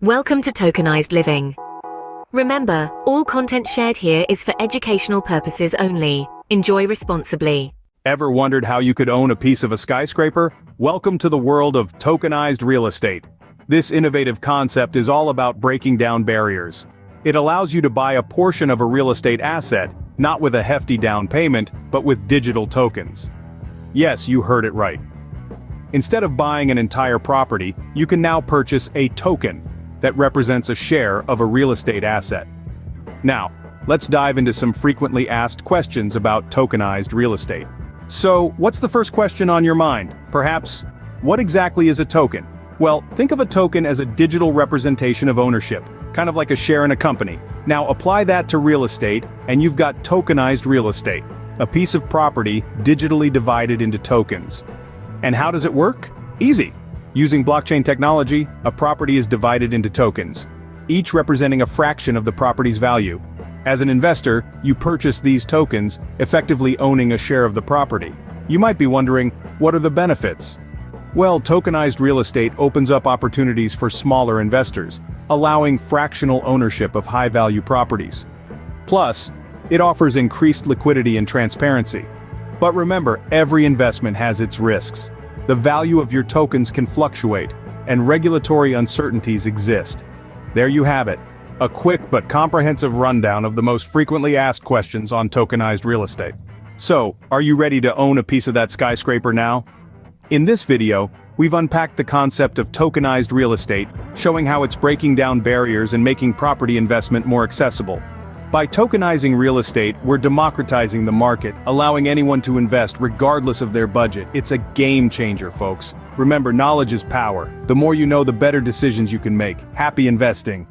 Welcome to Tokenized Living. Remember, all content shared here is for educational purposes only. Enjoy responsibly. Ever wondered how you could own a piece of a skyscraper? Welcome to the world of tokenized real estate. This innovative concept is all about breaking down barriers. It allows you to buy a portion of a real estate asset, not with a hefty down payment, but with digital tokens. Yes, you heard it right. Instead of buying an entire property, you can now purchase a token that represents a share of a real estate asset. Now, let's dive into some frequently asked questions about tokenized real estate. So, what's the first question on your mind? Perhaps, what exactly is a token? Well, think of a token as a digital representation of ownership, kind of like a share in a company. Now apply that to real estate, and you've got tokenized real estate, a piece of property digitally divided into tokens. And how does it work? Easy. Using blockchain technology, a property is divided into tokens, each representing a fraction of the property's value. As an investor, you purchase these tokens, effectively owning a share of the property. You might be wondering, what are the benefits? Well, tokenized real estate opens up opportunities for smaller investors, allowing fractional ownership of high-value properties. Plus, it offers increased liquidity and transparency. But remember, every investment has its risks. The value of your tokens can fluctuate, and regulatory uncertainties exist. There you have it, a quick but comprehensive rundown of the most frequently asked questions on tokenized real estate. So, are you ready to own a piece of that skyscraper now? In this video, we've unpacked the concept of tokenized real estate, showing how it's breaking down barriers and making property investment more accessible. By tokenizing real estate, we're democratizing the market, allowing anyone to invest regardless of their budget. It's a game changer, folks. Remember, knowledge is power. The more you know, the better decisions you can make. Happy investing.